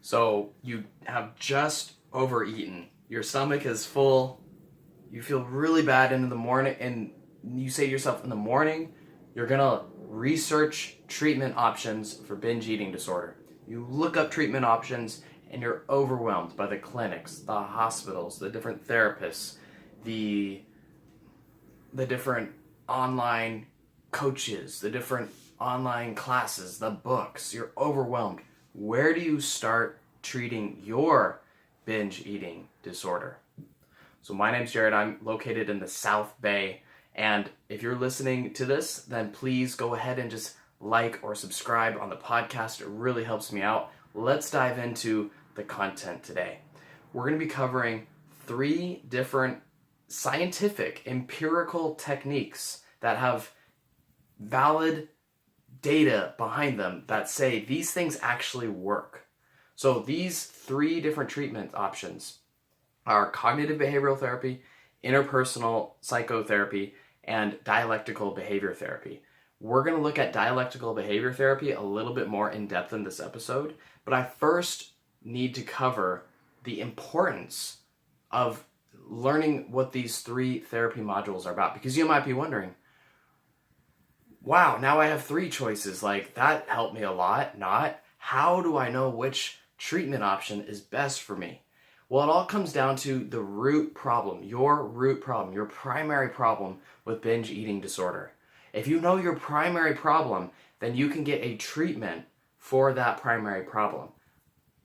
So you have just overeaten. Your stomach is full. You feel really bad into the morning, and you say to yourself, in the morning, you're gonna research treatment options for binge eating disorder. You look up treatment options, and you're overwhelmed by the clinics, the hospitals, the different therapists, the different online coaches, the different online classes, the books. You're overwhelmed. Where do you start treating your binge eating disorder? So my name's Jared. I'm located in the South Bay. And if you're listening to this, then please go ahead and just like or subscribe on the podcast. It really helps me out. Let's dive into the content today. We're going to be covering 3 different scientific, empirical techniques that have valid data behind them that say these things actually work. So these 3 different treatment options are cognitive behavioral therapy, interpersonal psychotherapy, and dialectical behavior therapy. We're going to look at dialectical behavior therapy a little bit more in depth in this episode, but I first need to cover the importance of learning what these 3 therapy modules are about, because you might be wondering, wow, now I have 3 choices. Like, that helped me a lot. Not, how do I know which treatment option is best for me? Well, it all comes down to the root problem, your primary problem with binge eating disorder. If you know your primary problem, then you can get a treatment for that primary problem.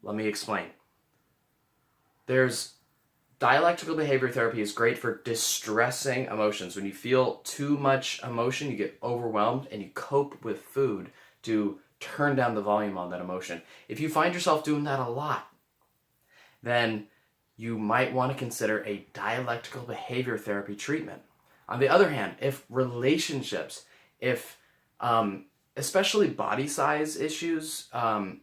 Let me explain. Dialectical behavior therapy is great for distressing emotions. When you feel too much emotion, you get overwhelmed, and you cope with food to turn down the volume on that emotion. If you find yourself doing that a lot, then you might want to consider a dialectical behavior therapy treatment. On the other hand, if relationships, especially body size issues,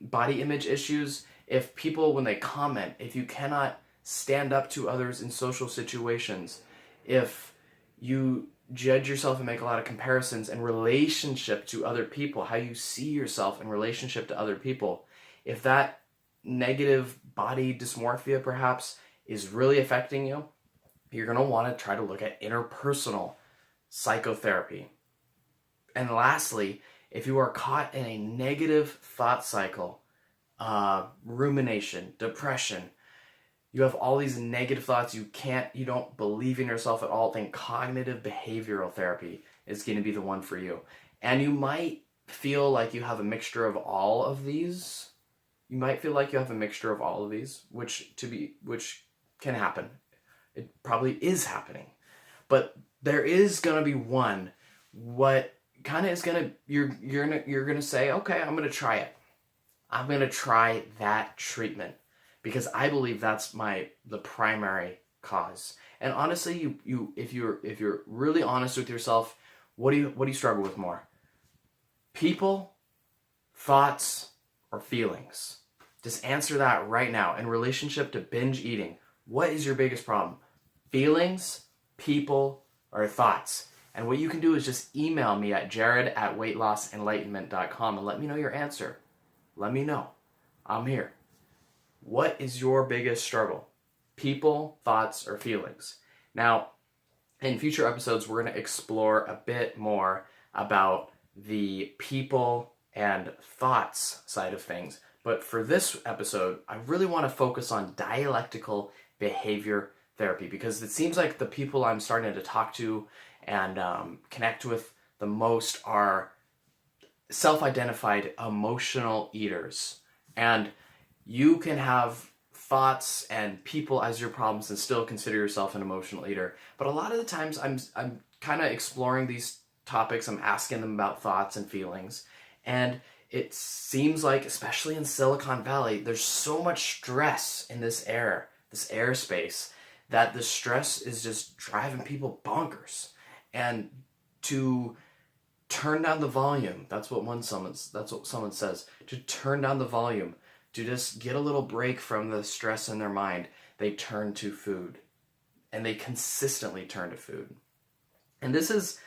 body image issues, if people, when they comment, if you cannot stand up to others in social situations, if you judge yourself and make a lot of comparisons in relationship to other people, how you see yourself in relationship to other people, if that negative body dysmorphia perhaps is really affecting you, you're going to want to try to look at interpersonal psychotherapy. And lastly, if you are caught in a negative thought cycle, rumination, depression, you have all these negative thoughts, you don't believe in yourself at all, then cognitive behavioral therapy is going to be the one for you. And you might feel like you have a mixture of all of these. Which can happen. It probably is happening. But there is going to be one, what kind of is going to, you're going to say, okay, I'm going to try it. I'm going to try that treatment, because I believe that's the primary cause. And honestly, if you're really honest with yourself, what do you struggle with more? People, thoughts, or feelings? Just answer that right now. In relationship to binge eating, what is your biggest problem? Feelings, people, or thoughts? And what you can do is just email me at jared@weightlossenlightenment.com and let me know your answer. Let me know. I'm here. What is your biggest struggle? People, thoughts, or feelings? Now, in future episodes, we're going to explore a bit more about the people and thoughts side of things. But for this episode, I really want to focus on dialectical behavior therapy, because it seems like the people I'm starting to talk to and connect with the most are self-identified emotional eaters. And you can have thoughts and people as your problems and still consider yourself an emotional eater. But a lot of the times I'm kind of exploring these topics. I'm asking them about thoughts and feelings. And it seems like, especially in Silicon Valley, there's so much stress in this airspace, that the stress is just driving people bonkers. And to turn down the volume, that's what someone says, to turn down the volume, to just get a little break from the stress in their mind, they turn to food. And they consistently turn to food. And this is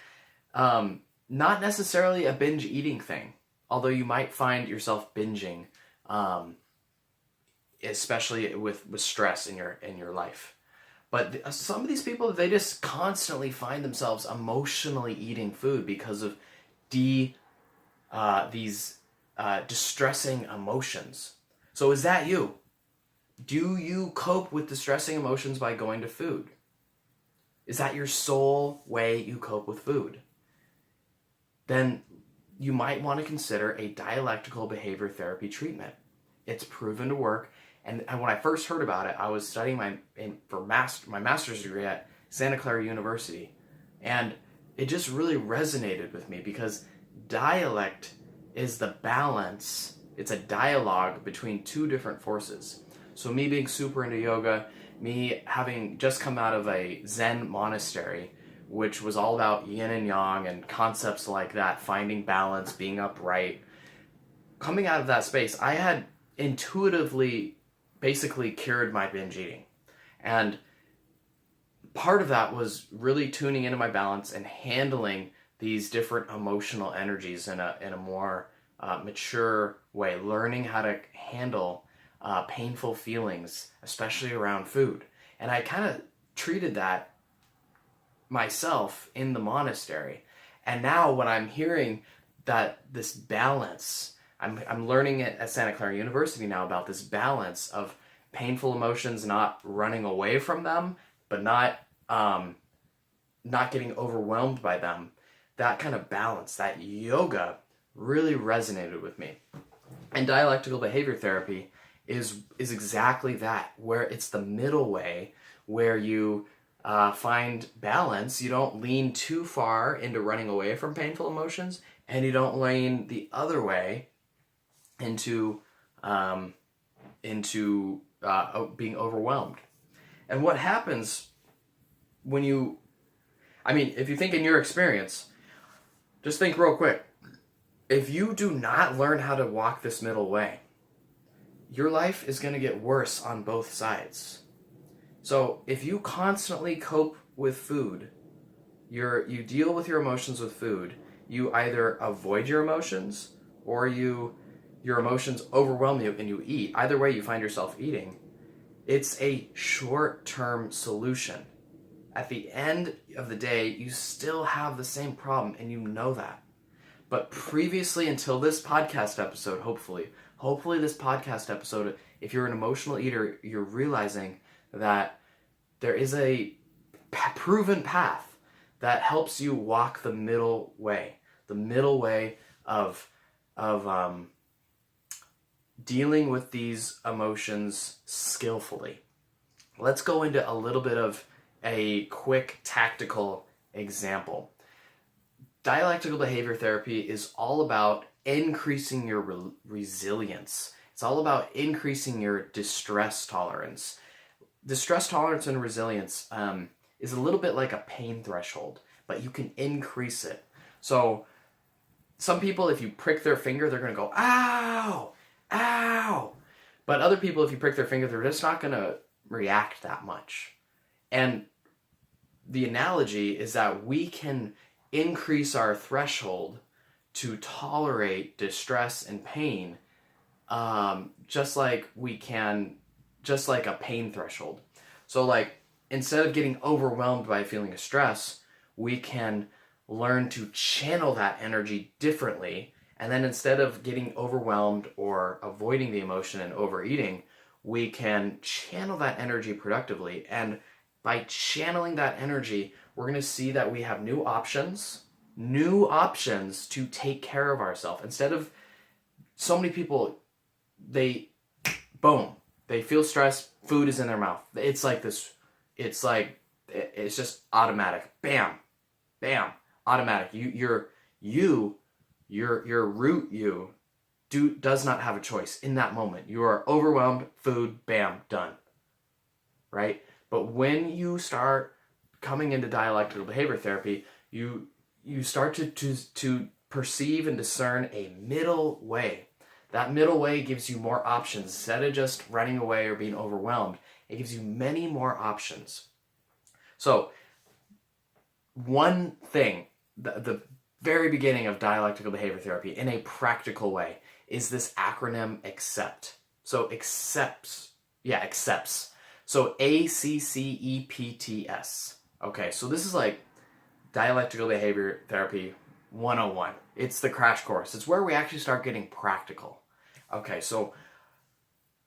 not necessarily a binge eating thing, although you might find yourself binging especially with stress in your life. But some of these people, they just constantly find themselves emotionally eating food because of these distressing emotions. So is that you? Do you cope with distressing emotions by going to food? Is that your sole way you cope with food? Then you might want to consider a dialectical behavior therapy treatment. It's proven to work. And when I first heard about it, I was studying my master's degree at Santa Clara University. And it just really resonated with me because dialect is the balance. It's a dialogue between two different forces. So me being super into yoga, me having just come out of a Zen monastery, which was all about yin and yang and concepts like that, finding balance, being upright. Coming out of that space, I had intuitively basically cured my binge eating. And part of that was really tuning into my balance and handling these different emotional energies in a more mature way, learning how to handle painful feelings, especially around food. And I kind of treated that myself in the monastery. And now when I'm hearing that this balance, I'm learning it at Santa Clara University now about this balance of painful emotions, not running away from them, but not getting overwhelmed by them. That kind of balance, that yoga really resonated with me. And dialectical behavior therapy is exactly that, where it's the middle way, where you find balance. You don't lean too far into running away from painful emotions, and you don't lean the other way into being overwhelmed. And what happens when if you think in your experience, just think real quick. If you do not learn how to walk this middle way, your life is going to get worse on both sides. So if you constantly cope with food, you deal with your emotions with food, you either avoid your emotions or your emotions overwhelm you and you eat. Either way, you find yourself eating. It's a short-term solution. At the end of the day, you still have the same problem, and you know that. But previously, until this podcast episode, hopefully this podcast episode, if you're an emotional eater, you're realizing that there is a proven path that helps you walk the middle way of dealing with these emotions skillfully. Let's go into a little bit of a quick tactical example. Dialectical behavior therapy is all about increasing your resilience. It's all about increasing your distress tolerance. Distress tolerance and resilience is a little bit like a pain threshold, but you can increase it. So some people, if you prick their finger, they're going to go, ow, ow. But other people, if you prick their finger, they're just not going to react that much. And the analogy is that we can increase our threshold to tolerate distress and pain, just like a pain threshold. So like, instead of getting overwhelmed by a feeling of stress, we can learn to channel that energy differently. And then instead of getting overwhelmed or avoiding the emotion and overeating, we can channel that energy productively. And by channeling that energy, we're going to see that we have new options to take care of ourselves. Instead of so many people, they feel stressed, food is in their mouth. It's like this, it's just automatic. Bam, bam, automatic. Your root does not have a choice in that moment. You are overwhelmed, food, bam, done. Right? But when you start coming into dialectical behavior therapy, you start to perceive and discern a middle way. That middle way gives you more options. Instead of just running away or being overwhelmed, it gives you many more options. So, one thing, the very beginning of dialectical behavior therapy in a practical way is this acronym ACCEPT. So, Yeah, accepts. So ACCEPTS. Okay, so this is like Dialectical Behavior Therapy 101. It's the crash course. It's where we actually start getting practical. Okay, so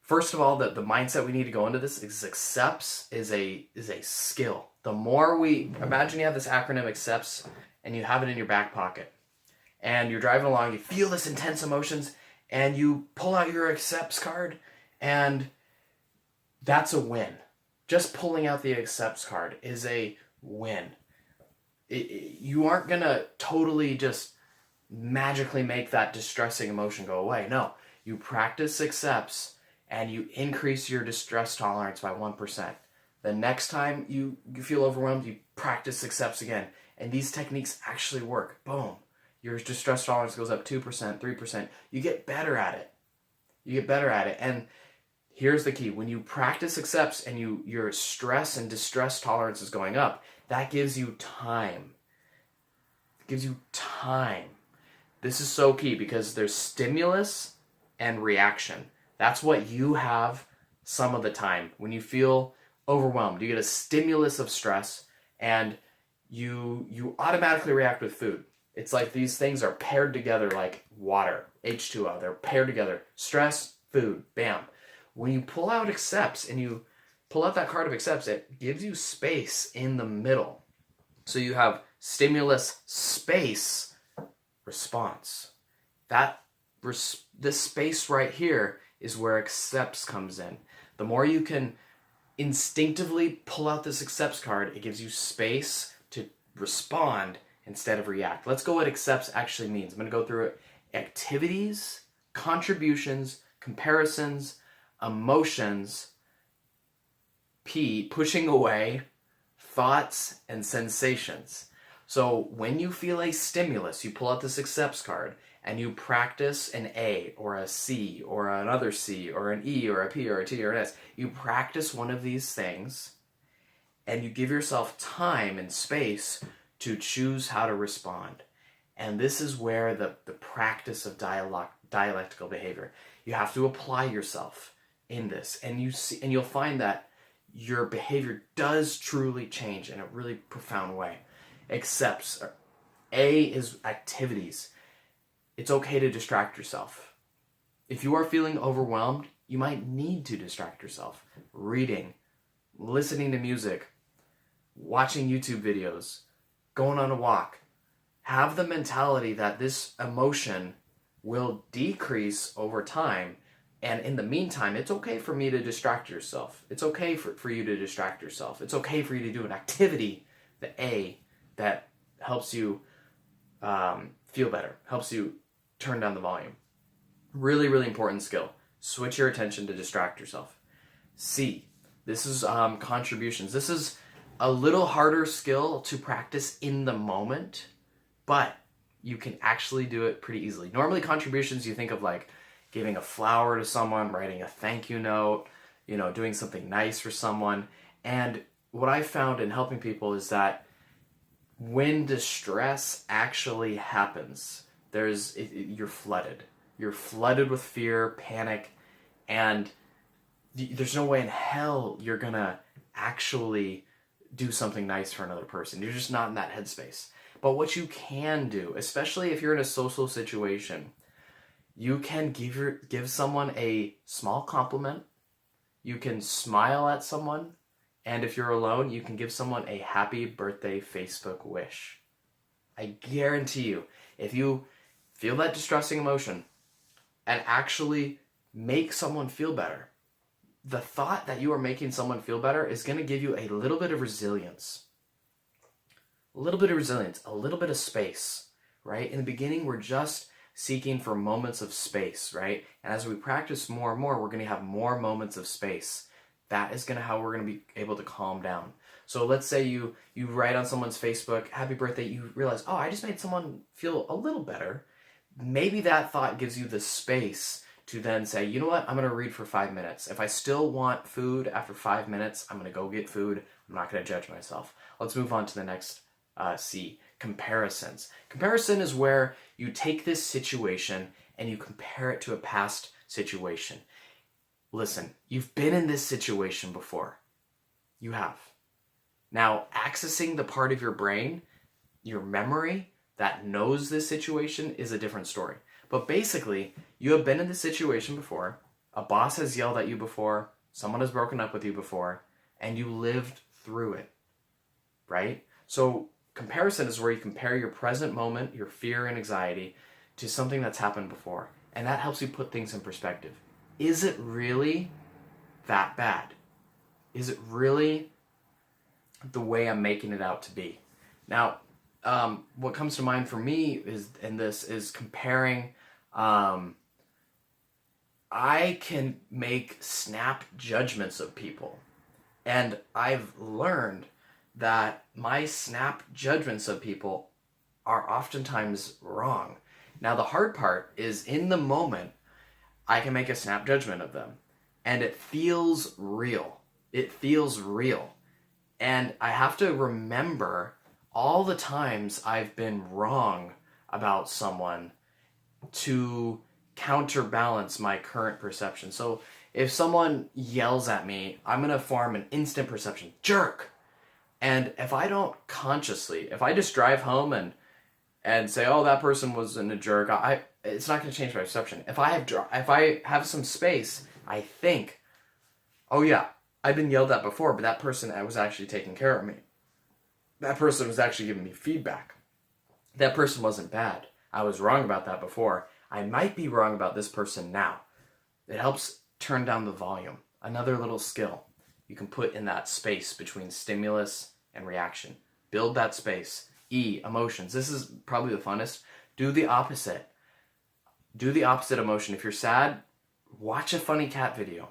first of all, the mindset we need to go into this is accepts is a skill. The more we imagine you have this acronym accepts and you have it in your back pocket and you're driving along, you feel this intense emotions and you pull out your accepts card and that's a win. Just pulling out the accepts card is a win. You aren't gonna totally just magically make that distressing emotion go away. No, you practice accepts and you increase your distress tolerance by 1%. The next time you feel overwhelmed, you practice accepts again. And these techniques actually work. Boom. Your distress tolerance goes up 2%, 3%. You get better at it. You get better at it. And here's the key. When you practice accepts and your stress and distress tolerance is going up, that gives you time. It gives you time. This is so key because there's stimulus and reaction. That's what you have some of the time. When you feel overwhelmed, you get a stimulus of stress and you automatically react with food. It's like these things are paired together like water, H2O. They're paired together. Stress, food, bam. When you pull out accepts and you pull out that card of accepts, it gives you space in the middle. So you have stimulus, space, response. This space right here is where accepts comes in. The more you can instinctively pull out this accepts card, it gives you space to respond instead of react. Let's go what accepts actually means. I'm going to go through it. Activities, contributions, comparisons, emotions, P, pushing away, thoughts, and sensations. So when you feel a stimulus, you pull out this accepts card and you practice an A or a C or another C or an E or a P or a T or an S. You practice one of these things and you give yourself time and space to choose how to respond. And this is where the practice of dialectical behavior. You have to apply yourself in this, and you'll find that your behavior does truly change in a really profound way. Accepts. A is activities. It's okay to distract yourself. If you are feeling overwhelmed, you might need to distract yourself. Reading, listening to music, watching YouTube videos, going on a walk. Have the mentality that this emotion will decrease over time. And in the meantime, it's okay for me to distract yourself. It's okay for you to distract yourself. It's okay for you to do an activity, the A, that helps you feel better, helps you turn down the volume. Really, really important skill. Switch your attention to distract yourself. C, this is contributions. This is a little harder skill to practice in the moment, but you can actually do it pretty easily. Normally contributions you think of like giving a flower to someone, writing a thank you note, doing something nice for someone. And what I found in helping people is that when distress actually happens, you're flooded. You're flooded with fear, panic, and there's no way in hell you're gonna actually do something nice for another person. You're just not in that headspace. But what you can do, especially if you're in a social situation, you can give someone a small compliment. You can smile at someone. And if you're alone, you can give someone a happy birthday Facebook wish. I guarantee you, if you feel that distressing emotion and actually make someone feel better, the thought that you are making someone feel better is going to give you a little bit of resilience. A little bit of resilience, a little bit of space, right? In the beginning, we're just seeking for moments of space, right? And as we practice more and more, we're going to have more moments of space. That is how we're going to be able to calm down. So let's say you write on someone's Facebook, happy birthday, you realize, oh, I just made someone feel a little better. Maybe that thought gives you the space to then say, you know what, I'm going to read for 5 minutes. If I still want food after 5 minutes, I'm going to go get food. I'm not going to judge myself. Let's move on to the next C, comparisons. Comparison is where you take this situation and you compare it to a past situation. listen, you've been in this situation before. You have. Now, accessing the part of your brain, your memory, that knows this situation is a different story. But basically, you have been in this situation before, a boss has yelled at you before, someone has broken up with you before, and you lived through it, right? So comparison is where you compare your present moment, your fear and anxiety, to something that's happened before. And that helps you put things in perspective. Is it really that bad? Is it really the way I'm making it out to be? Now, what comes to mind for me is comparing. I can make snap judgments of people, and I've learned that my snap judgments of people are oftentimes wrong. Now, the hard part is in the moment, I can make a snap judgment of them, and it feels real. It feels real. And I have to remember all the times I've been wrong about someone to counterbalance my current perception. So if someone yells at me, I'm going to form an instant perception, jerk. And if I don't consciously, if I just drive home and say, oh, that person wasn't a jerk, it's not going to change my perception. If I have some space, I think, oh yeah, I've been yelled at before, but that person was actually taking care of me. That person was actually giving me feedback. That person wasn't bad. I was wrong about that before. I might be wrong about this person now. It helps turn down the volume. Another little skill you can put in that space between stimulus and reaction. Build that space. Emotions. This is probably the funnest. Do the opposite. Do the opposite emotion. If you're sad, watch a funny cat video.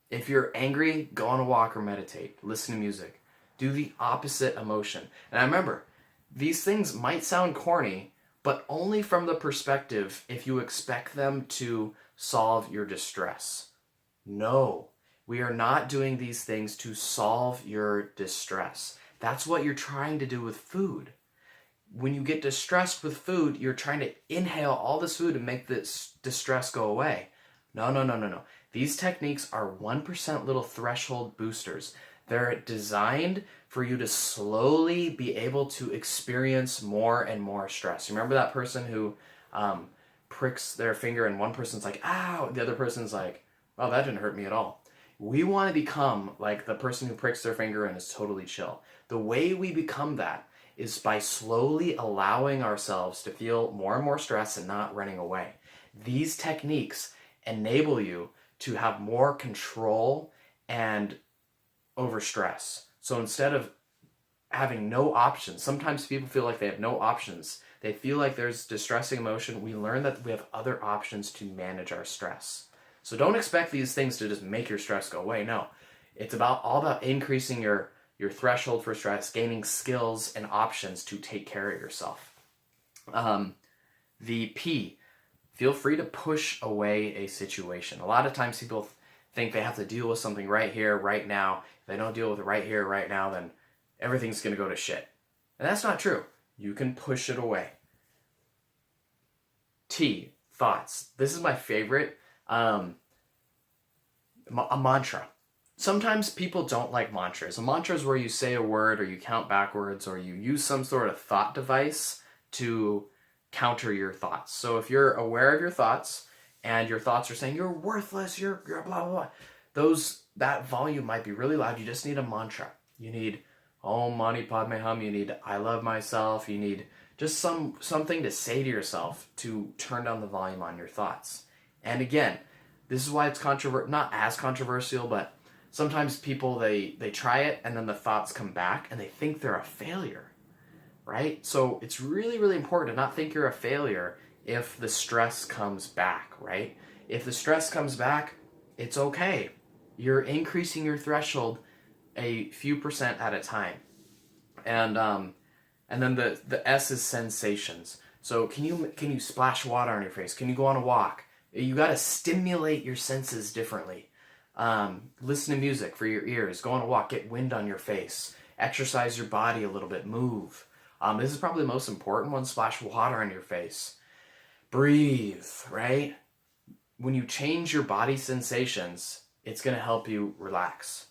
If you're angry, go on a walk or meditate. Listen to music. Do the opposite emotion. And I remember, these things might sound corny, but only from the perspective if you expect them to solve your distress. No, we are not doing these things to solve your distress. That's what you're trying to do with food. When you get distressed with food, you're trying to inhale all this food and make this distress go away. No. These techniques are 1% little threshold boosters. They're designed for you to slowly be able to experience more and more stress. Remember that person who pricks their finger and one person's like, ow, the other person's like, well, that didn't hurt me at all. We want to become like the person who pricks their finger and is totally chill. The way we become that is by slowly allowing ourselves to feel more and more stress and not running away. These techniques enable you to have more control and over stress. So instead of having no options, sometimes people feel like they have no options. They feel like there's distressing emotion. We learn that we have other options to manage our stress. So don't expect these things to just make your stress go away. No, it's all about increasing your threshold for stress, gaining skills and options to take care of yourself. The P, feel free to push away a situation. A lot of times people think they have to deal with something right here, right now. If they don't deal with it right here, right now, then everything's going to go to shit. And that's not true. You can push it away. T, thoughts. This is my favorite. A mantra. Sometimes people don't like mantras. A mantra is where you say a word or you count backwards or you use some sort of thought device to counter your thoughts. So if you're aware of your thoughts and your thoughts are saying you're worthless, you're blah, blah, blah, that volume might be really loud. You just need a mantra. You need Om Mani Padme Hum. You need I love myself. You need just something to say to yourself to turn down the volume on your thoughts. And again, this is why it's not as controversial, but sometimes people, they try it and then the thoughts come back and they think they're a failure, right? So it's really, really important to not think you're a failure if the stress comes back, right? If the stress comes back, it's okay. You're increasing your threshold a few percent at a time. And then the S is sensations. So can you splash water on your face? Can you go on a walk? You got to stimulate your senses differently. Listen to music for your ears. Go on a walk. Get wind on your face. Exercise your body a little bit. Move. This is probably the most important one. Splash water on your face. Breathe, right? when you change your body sensations, it's going to help you relax.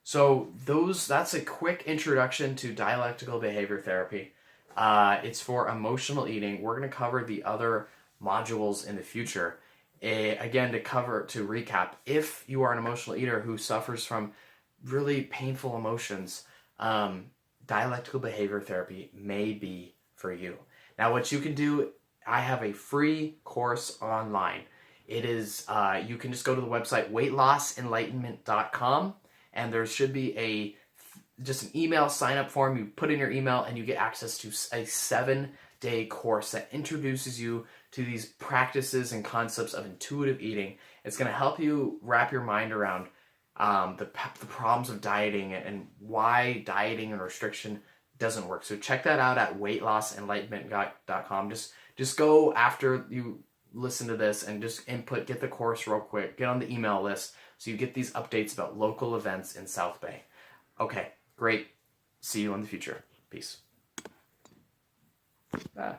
So that's a quick introduction to dialectical behavior therapy. It's for emotional eating. We're going to cover the other modules in the future. Again, to recap, if you are an emotional eater who suffers from really painful emotions, dialectical behavior therapy may be for you. Now, what you can do, I have a free course online. It is, you can just go to the website weightlossenlightenment.com, and there should be just an email sign up form. You put in your email and you get access to a 7-day course that introduces you to these practices and concepts of intuitive eating. It's going to help you wrap your mind around the problems of dieting and why dieting and restriction doesn't work. So check that out at weightlossenlightenment.com. Just go after you listen to this and just get the course real quick. Get on the email list so you get these updates about local events in South Bay. Okay, great. See you in the future. Peace. Bye.